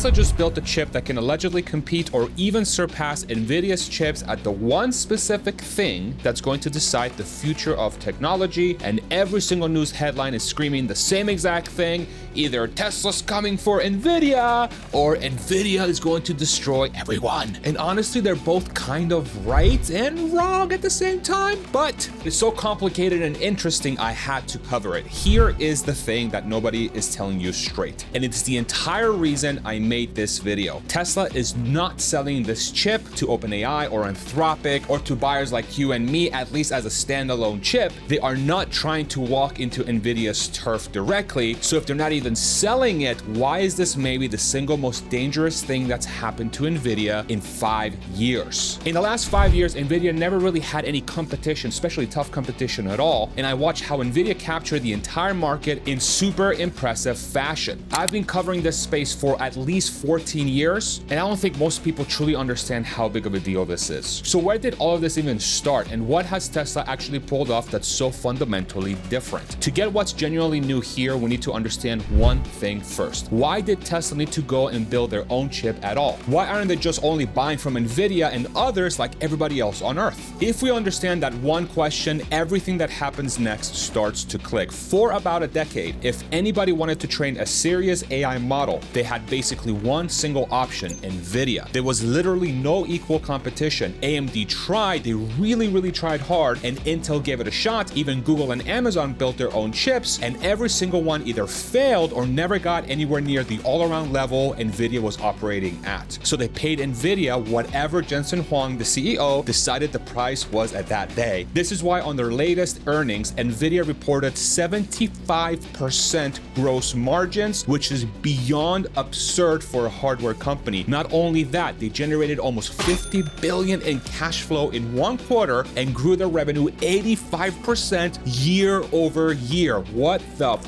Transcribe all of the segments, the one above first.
Tesla just built a chip that can allegedly compete or even surpass Nvidia's chips at the one specific thing that's going to decide the future of technology, and every single news headline is screaming the same exact thing: either Tesla's coming for Nvidia or Nvidia is going to destroy everyone. And honestly, they're both kind of right and wrong at the same time, but it's so complicated and interesting I had to cover it. Here is the thing that nobody is telling you straight, and it's the entire reason I made this video. Tesla is not selling this chip to OpenAI or Anthropic or to buyers like you and me, at least as a standalone chip. They are not trying to walk into Nvidia's turf directly, so if they're not even selling it, why is this maybe the single most dangerous thing that's happened to Nvidia in 5 years? In the last 5 years, Nvidia never really had any competition, especially tough competition at all, and I watched how Nvidia captured the entire market in super impressive fashion. I've been covering this space for at least 14 years, and I don't think most people truly understand how big of a deal this is. So where did all of this even start, and what has Tesla actually pulled off that's so fundamentally different? To get what's genuinely new here, we need to understand one thing first. Why did Tesla need to go and build their own chip at all? Why aren't they just only buying from Nvidia and others like everybody else on Earth? If we understand that one question, everything that happens next starts to click. For about a decade, if anybody wanted to train a serious AI model, they had basically one single option: Nvidia. There was literally no equal competition. AMD tried, they really tried hard, and Intel gave it a shot. Even Google and Amazon built their own chips, and every single one either failed or never got anywhere near the all-around level Nvidia was operating at. So they paid Nvidia whatever Jensen Huang, the CEO, decided the price was at that day. This is why on their latest earnings, Nvidia reported 75% gross margins, which is beyond absurd for a hardware company. Not only that, they generated almost $50 billion in cash flow in one quarter and grew their revenue 85% year over year. What the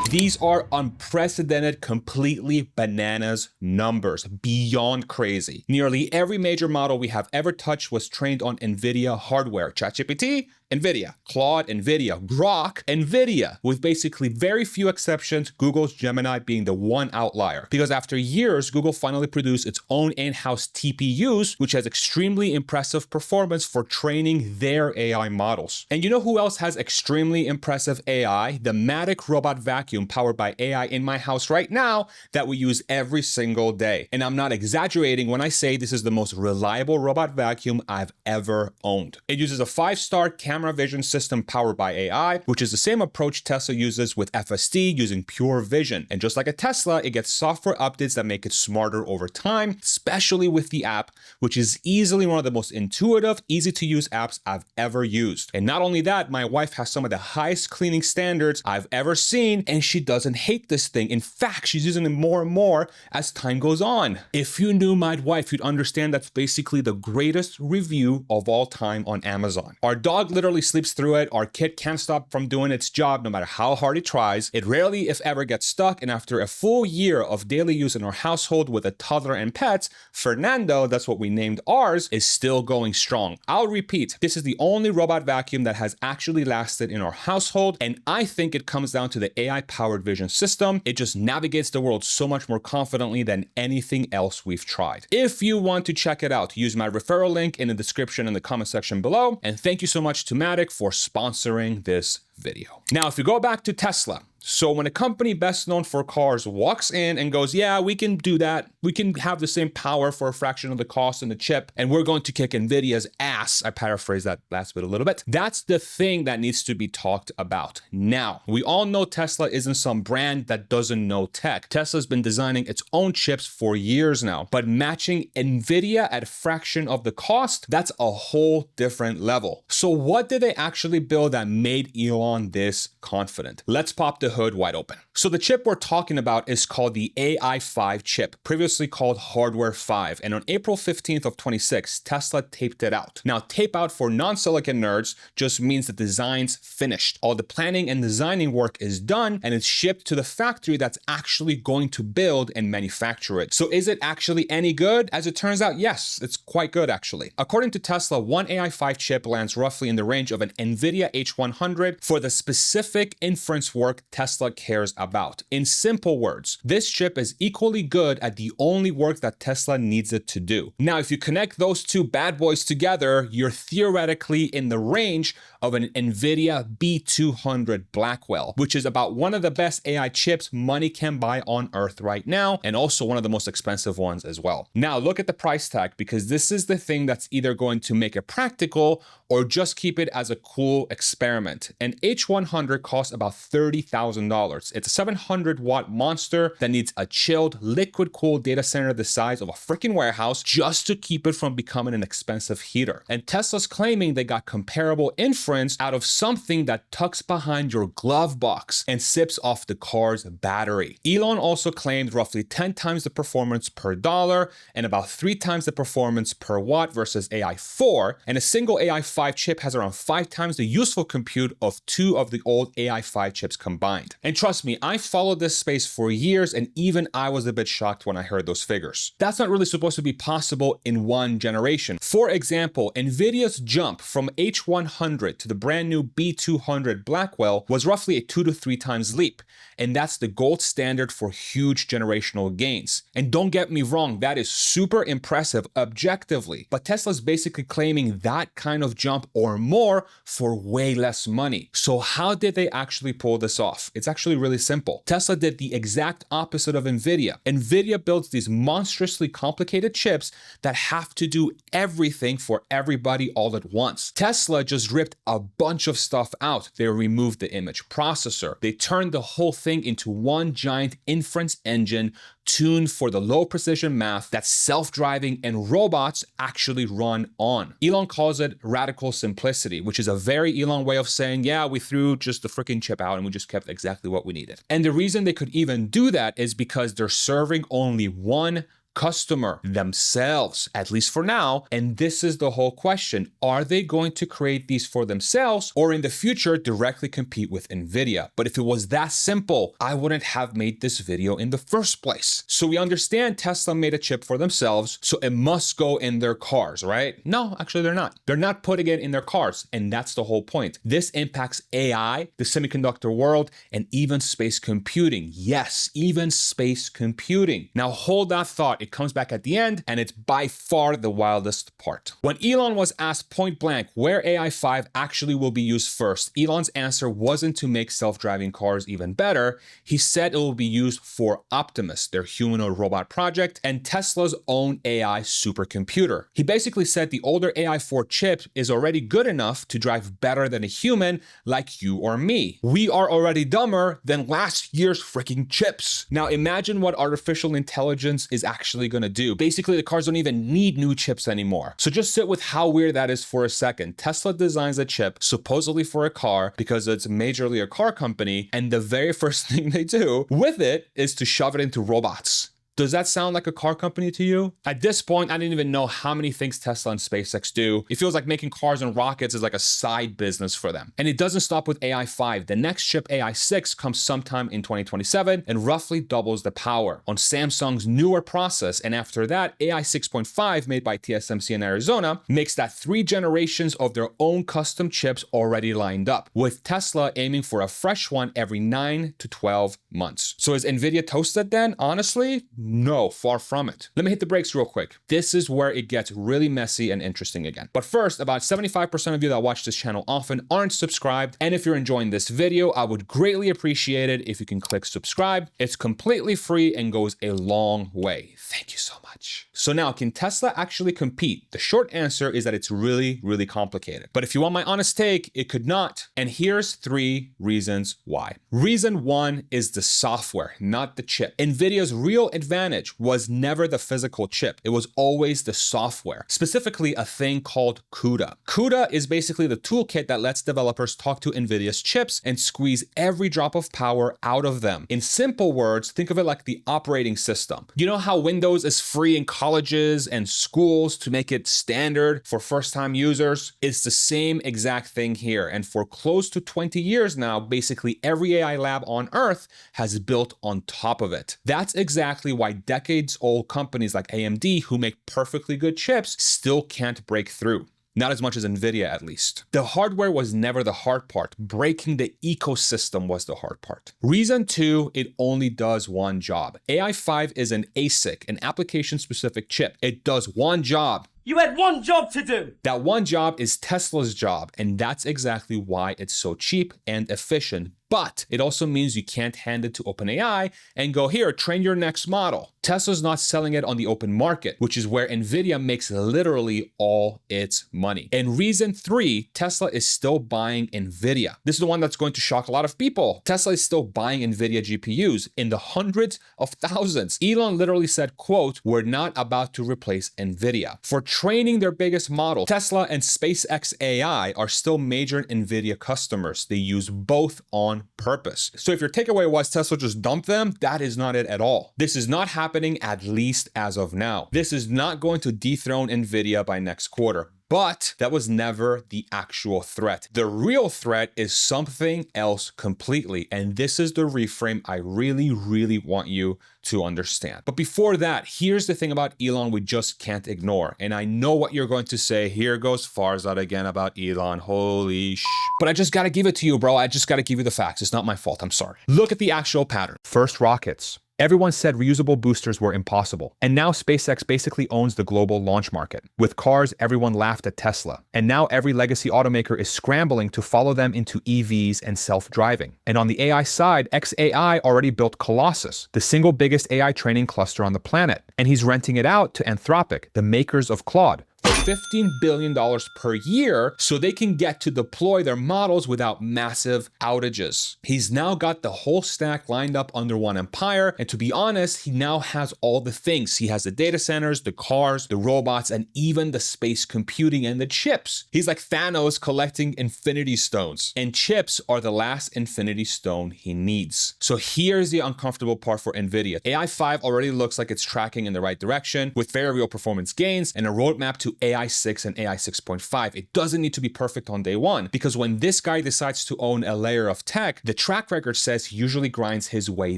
These are unprecedented, completely bananas numbers, beyond crazy. Nearly every major model we have ever touched was trained on Nvidia hardware. ChatGPT, Nvidia. Claude, Nvidia. Grok, Nvidia. With basically very few exceptions, Google's Gemini being the one outlier. Because after years, Google finally produced its own in-house TPUs, which has extremely impressive performance for training their AI models. And you know who else has extremely impressive AI? The Matic robot vacuum powered by AI in my house right now that we use every single day. And I'm not exaggerating when I say this is the most reliable robot vacuum I've ever owned. It uses a 5-star camera vision system powered by AI, which is the same approach Tesla uses with FSD using pure vision. And just like a Tesla, it gets software updates that make it smarter over time, especially with the app, which is easily one of the most intuitive, easy to use apps I've ever used. And not only that, my wife has some of the highest cleaning standards I've ever seen, and she doesn't hate this thing. In fact, she's using it more and more as time goes on. If you knew my wife, you'd understand that's basically the greatest review of all time on Amazon. Our dog literally sleeps through it. Our kid can't stop from doing its job no matter how hard it tries. It rarely, if ever, gets stuck. And after a full year of daily use in our household with a toddler and pets, Fernando, that's what we named ours, is still going strong. I'll repeat, this is the only robot vacuum that has actually lasted in our household. And I think it comes down to the AI-powered vision system. It just navigates the world so much more confidently than anything else we've tried. If you want to check it out, use my referral link in the description in the comment section below. And thank you so much to Matic for sponsoring this video. Now, if you go back to Tesla, so when a company best known for cars walks in and goes, yeah, we can do that. We can have the same power for a fraction of the cost in the chip, and we're going to kick Nvidia's ass. I paraphrase that last bit a little bit. That's the thing that needs to be talked about. Now, we all know Tesla isn't some brand that doesn't know tech. Tesla's been designing its own chips for years now, but matching Nvidia at a fraction of the cost, that's a whole different level. So what did they actually build that made Elon this confident? Let's pop the hood wide open. So the chip we're talking about is called the AI5 chip, previously called Hardware 5. And on April 15th of 26, Tesla taped it out. Now, tape out for non-silicon nerds just means the design's finished. All the planning and designing work is done, and it's shipped to the factory that's actually going to build and manufacture it. So is it actually any good? As it turns out, yes, it's quite good actually. According to Tesla, one AI5 chip lands roughly in the range of an Nvidia H100 for the specific inference work Tesla cares about. In simple words, this chip is equally good at the only work that Tesla needs it to do. Now, if you connect those two bad boys together, you're theoretically in the range of an Nvidia B200 Blackwell, which is about one of the best AI chips money can buy on earth right now, and also one of the most expensive ones as well. Now, look at the price tag, because this is the thing that's either going to make it practical or just keep it as a cool experiment. An H100 costs about $30,000. It's a 700 watt monster that needs a chilled, liquid cooled data center the size of a freaking warehouse just to keep it from becoming an expensive heater. And Tesla's claiming they got comparable inference out of something that tucks behind your glove box and sips off the car's battery. Elon also claimed roughly 10 times the performance per dollar and about 3 times the performance per watt versus AI4, and a single AI5 chip has around 5 times the useful compute of 2 of the old AI5 chips combined. And trust me, I followed this space for years, and even I was a bit shocked when I heard those figures. That's not really supposed to be possible in one generation. For example, Nvidia's jump from H100 to the brand new B200 Blackwell was roughly a 2 to 3 times leap, and that's the gold standard for huge generational gains. And don't get me wrong, that is super impressive objectively, but Tesla's basically claiming that kind of jump or more for way less money. So how did they actually pull this off? It's actually really simple. Tesla did the exact opposite of Nvidia. Nvidia builds these monstrously complicated chips that have to do everything for everybody all at once. Tesla just ripped a bunch of stuff out. They removed the image processor. They turned the whole thing into one giant inference engine tuned for the low precision math that self-driving and robots actually run on. Elon calls it radical simplicity, which is a very Elon way of saying, yeah, we threw just the freaking chip out and we just kept exactly what we needed. And the reason they could even do that is because they're serving only one customer, themselves, at least for now. And this is the whole question. Are they going to create these for themselves or in the future directly compete with Nvidia? But if it was that simple, I wouldn't have made this video in the first place. So we understand Tesla made a chip for themselves, so it must go in their cars, right? No, actually they're not. They're not putting it in their cars. And that's the whole point. This impacts AI, the semiconductor world, and even space computing. Yes, even space computing. Now hold that thought. It comes back at the end, and it's by far the wildest part. When Elon was asked point blank where AI5 actually will be used first, Elon's answer wasn't to make self-driving cars even better. He said it will be used for Optimus, their humanoid robot project, and Tesla's own AI supercomputer. He basically said the older AI4 chip is already good enough to drive better than a human like you or me. We are already dumber than last year's freaking chips. Now imagine what artificial intelligence is actually going to do. Basically, the cars don't even need new chips anymore. So just sit with how weird that is for a second. Tesla designs a chip supposedly for a car because it's majorly a car company, and the very first thing they do with it is to shove it into robots. Does that sound like a car company to you? At this point, I didn't even know how many things Tesla and SpaceX do. It feels like making cars and rockets is like a side business for them. And it doesn't stop with AI5. The next chip, AI6, comes sometime in 2027 and roughly doubles the power on Samsung's newer process. And after that, AI6.5, made by TSMC in Arizona, makes that 3 generations of their own custom chips already lined up, with Tesla aiming for a fresh one every 9 to 12 months. So is Nvidia toasted then? Honestly, no, far from it. Let me hit the brakes real quick. This is where it gets really messy and interesting again. But first, about 75% of you that watch this channel often aren't subscribed. And if you're enjoying this video, I would greatly appreciate it if you can click subscribe. It's completely free and goes a long way. Thank you so much. So now, can Tesla actually compete? The short answer is that it's really, really complicated. But if you want my honest take, it could not. And here's 3 reasons why. Reason 1 is the software, not the chip. Nvidia's real advantage was never the physical chip. It was always the software, specifically a thing called CUDA. CUDA is basically the toolkit that lets developers talk to Nvidia's chips and squeeze every drop of power out of them. In simple words, think of it like the operating system. You know how Windows is free in colleges and schools to make it standard for first-time users? It's the same exact thing here. And for close to 20 years now, basically every AI lab on Earth has built on top of it. That's exactly why decades-old companies like AMD, who make perfectly good chips, still can't break through. Not as much as Nvidia, at least. The hardware was never the hard part. Breaking the ecosystem was the hard part. Reason 2, it only does one job. AI5 is an ASIC, an application-specific chip. It does one job. You had one job to do. That one job is Tesla's job, and that's exactly why it's so cheap and efficient. But it also means you can't hand it to OpenAI and go, here, train your next model. Tesla's not selling it on the open market, which is where Nvidia makes literally all its money. And reason 3, Tesla is still buying Nvidia. This is the one that's going to shock a lot of people. Tesla is still buying Nvidia GPUs in the hundreds of thousands. Elon literally said, quote, we're not about to replace Nvidia. For training their biggest model, Tesla and SpaceX AI are still major Nvidia customers. They use both on purpose. So if your takeaway was Tesla just dumped them, that is not it at all. This is not happening, at least as of now. This is not going to dethrone Nvidia by next quarter. But that was never the actual threat. The real threat is something else completely. And this is the reframe I really, really want you to understand. But before that, here's the thing about Elon we just can't ignore. And I know what you're going to say. Here goes Farzad again about Elon. Holy sh. But I just gotta give it to you, bro. I just gotta give you the facts. It's not my fault. I'm sorry. Look at the actual pattern. First rockets. Everyone said reusable boosters were impossible. And now SpaceX basically owns the global launch market. With cars, everyone laughed at Tesla. And now every legacy automaker is scrambling to follow them into EVs and self-driving. And on the AI side, xAI already built Colossus, the single biggest AI training cluster on the planet. And he's renting it out to Anthropic, the makers of Claude, $15 billion per year so they can get to deploy their models without massive outages. He's now got the whole stack lined up under one empire, and to be honest, he now has all the things. He has the data centers, the cars, the robots, and even the space computing and the chips. He's like Thanos collecting infinity stones, and chips are the last infinity stone he needs. So here's the uncomfortable part for Nvidia. AI5 already looks like it's tracking in the right direction with very real performance gains and a roadmap to AI6 and AI6.5. It doesn't need to be perfect on day one, because when this guy decides to own a layer of tech, the track record says he usually grinds his way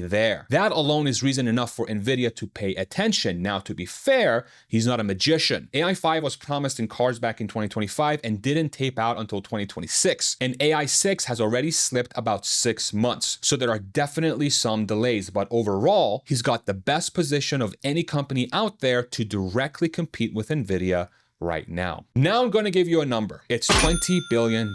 there. That alone is reason enough for Nvidia to pay attention. Now, to be fair, he's not a magician. AI5 was promised in cars back in 2025 and didn't tape out until 2026. And AI6 has already slipped about 6 months. So there are definitely some delays, but overall, he's got the best position of any company out there to directly compete with Nvidia right now. Now I'm going to give you a number. It's $20 billion.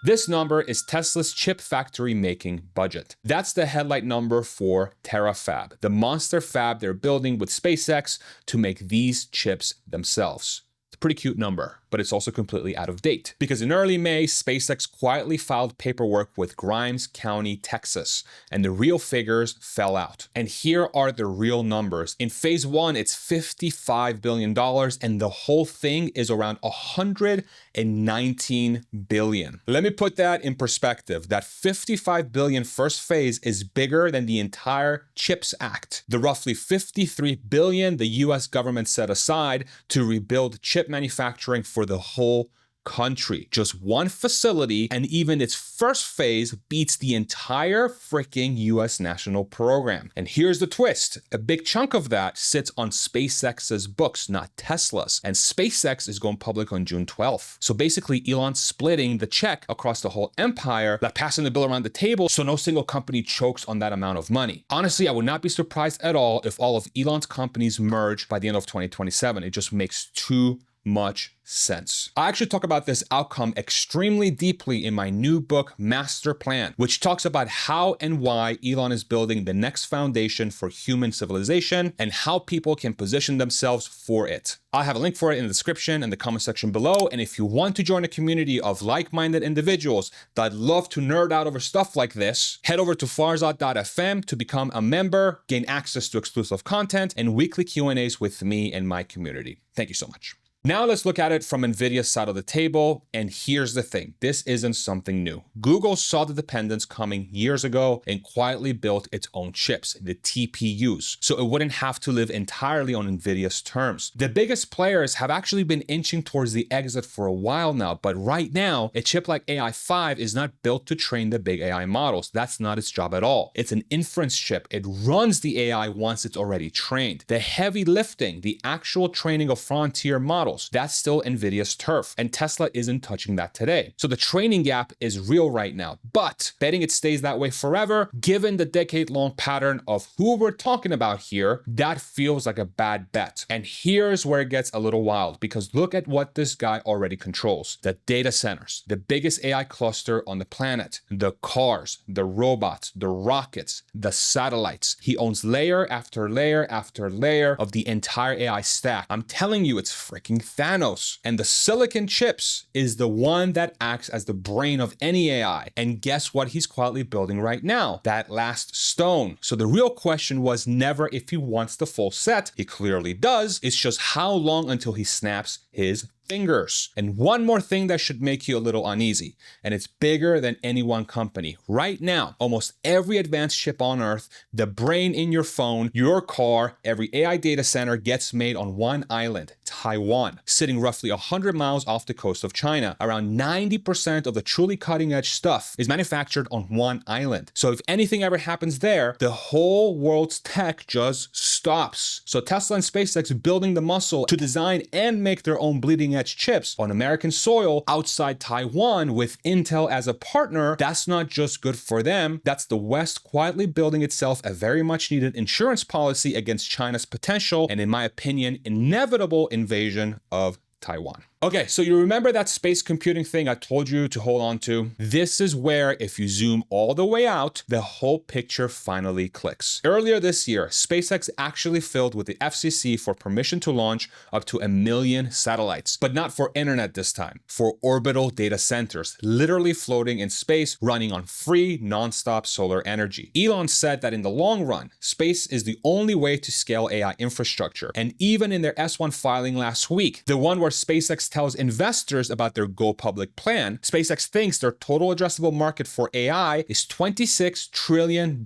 This number is Tesla's chip factory making budget. That's the headlight number for Terafab, the monster fab they're building with SpaceX to make these chips themselves. It's a pretty cute number, but it's also completely out of date, because in early May, SpaceX quietly filed paperwork with Grimes County, Texas, and the real figures fell out. And here are the real numbers. In phase 1, it's $55 billion, and the whole thing is around $119 billion. Let me put that in perspective. That $55 billion first phase is bigger than the entire CHIPS Act, the roughly $53 billion the US government set aside to rebuild chip manufacturing for the whole country. Just one facility, and even its first phase beats the entire freaking US national program. And here's the twist. A big chunk of that sits on SpaceX's books, not Tesla's. And SpaceX is going public on June 12th. So basically, Elon's splitting the check across the whole empire, like passing the bill around the table so no single company chokes on that amount of money. Honestly, I would not be surprised at all if all of Elon's companies merge by the end of 2027. It just makes too much sense. I actually talk about this outcome extremely deeply in my new book, Master Plan, which talks about how and why Elon is building the next foundation for human civilization and how people can position themselves for it. I'll have a link for it in the description and the comment section below. And if you want to join a community of like-minded individuals that love to nerd out over stuff like this, head over to farzad.fm to become a member, gain access to exclusive content, and weekly Q&As with me and my community. Thank you so much. Now let's look at it from Nvidia's side of the table, and here's the thing. This isn't something new. Google saw the dependence coming years ago and quietly built its own chips, the TPUs, so it wouldn't have to live entirely on Nvidia's terms. The biggest players have actually been inching towards the exit for a while now, but right now, a chip like AI5 is not built to train the big AI models. That's not its job at all. It's an inference chip. It runs the AI once it's already trained. The heavy lifting, the actual training of frontier models, models. That's still Nvidia's turf, and Tesla isn't touching that today. So the training gap is real right now, but betting it stays that way forever, given the decade-long pattern of who we're talking about here, that feels like a bad bet. And here's where it gets a little wild, because look at what this guy already controls. The data centers, the biggest AI cluster on the planet, the cars, the robots, the rockets, the satellites. He owns layer after layer after layer of the entire AI stack. I'm telling you, it's freaking Thanos. And the silicon chips is the one that acts as the brain of any AI. And guess what he's quietly building right now? That last stone. So the real question was never if he wants the full set. He clearly does. It's just how long until he snaps his fingers. And one more thing that should make you a little uneasy, and it's bigger than any one company. Right now, almost every advanced chip on Earth, the brain in your phone, your car, every AI data center gets made on one island, Taiwan, sitting roughly 100 miles off the coast of China. Around 90% of the truly cutting edge stuff is manufactured on one island. So if anything ever happens there, the whole world's tech just stops. So Tesla and SpaceX building the muscle to design and make their own bleeding edge chips on American soil outside Taiwan with Intel as a partner, that's not just good for them, that's the West quietly building itself a very much needed insurance policy against China's potential and, in my opinion, inevitable invasion of Taiwan. Okay, so you remember that space computing thing I told you to hold on to? This is where, if you zoom all the way out, the whole picture finally clicks. Earlier this year, SpaceX actually filed with the FCC for permission to launch up to 1 million satellites, but not for internet this time, for orbital data centers, literally floating in space, running on free, non-stop solar energy. Elon said that in the long run, space is the only way to scale AI infrastructure. And even in their S1 filing last week, the one where SpaceX tells investors about their go public plan, SpaceX thinks their total addressable market for AI is $26 trillion,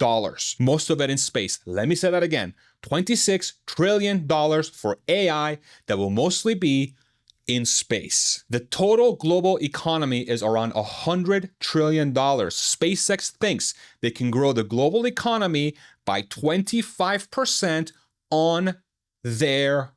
most of it in space. Let me say that again, $26 trillion for AI that will mostly be in space. The total global economy is around $100 trillion. SpaceX thinks they can grow the global economy by 25% on their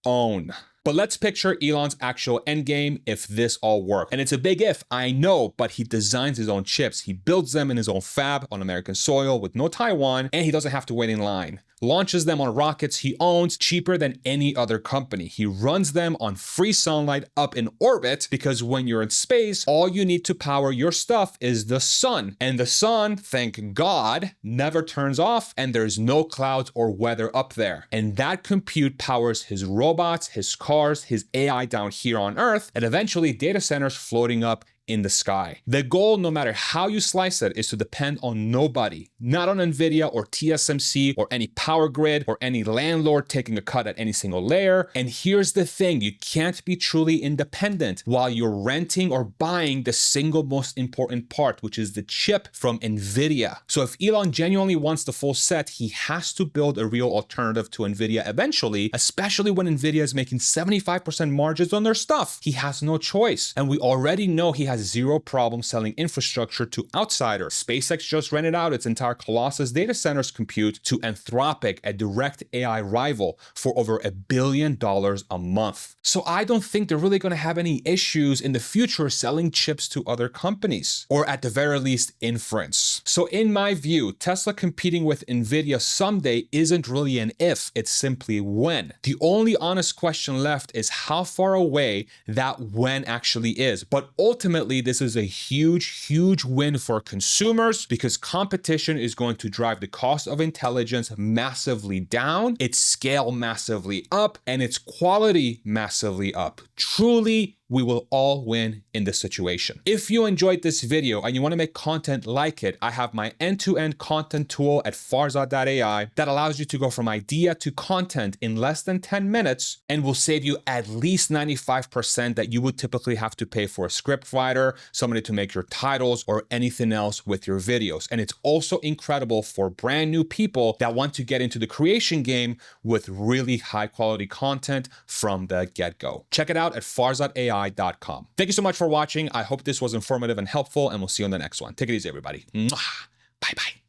own. But let's picture Elon's actual endgame if this all works. And it's a big if, I know, but he designs his own chips. He builds them in his own fab on American soil with no Taiwan, and he doesn't have to wait in line. Launches them on rockets he owns cheaper than any other company. He runs them on free sunlight up in orbit because when you're in space, all you need to power your stuff is the sun. And the sun, thank God, never turns off and there's no clouds or weather up there. And that compute powers his robots, his cars, his AI down here on Earth, and eventually data centers floating up in the sky. The goal, no matter how you slice it, is to depend on nobody, not on Nvidia or TSMC or any power grid or any landlord taking a cut at any single layer. And here's the thing, you can't be truly independent while you're renting or buying the single most important part, which is the chip from Nvidia. So if Elon genuinely wants the full set, he has to build a real alternative to Nvidia eventually, especially when Nvidia is making 75% margins on their stuff. He has no choice. And we already know he has zero problem selling infrastructure to outsiders. SpaceX just rented out its entire Colossus data centers compute to Anthropic, a direct AI rival, for over $1 billion a month. So I don't think they're really going to have any issues in the future selling chips to other companies, or at the very least inference. So in my view, Tesla competing with Nvidia someday isn't really an if, it's simply when. The only honest question left is how far away that when actually is. But ultimately, this is a huge win for consumers because competition is going to drive the cost of intelligence massively down, its scale massively up, and its quality massively up. Truly, we will all win in this situation. If you enjoyed this video and you want to make content like it, I have my end-to-end content tool at Farzad.ai that allows you to go from idea to content in less than 10 minutes and will save you at least 95% that you would typically have to pay for a script writer, somebody to make your titles, or anything else with your videos. And it's also incredible for brand new people that want to get into the creation game with really high quality content from the get-go. Check it out at FarzadAI.com. Thank you so much for watching. I hope this was informative and helpful, and we'll see you on the next one. Take it easy, everybody. Bye-bye.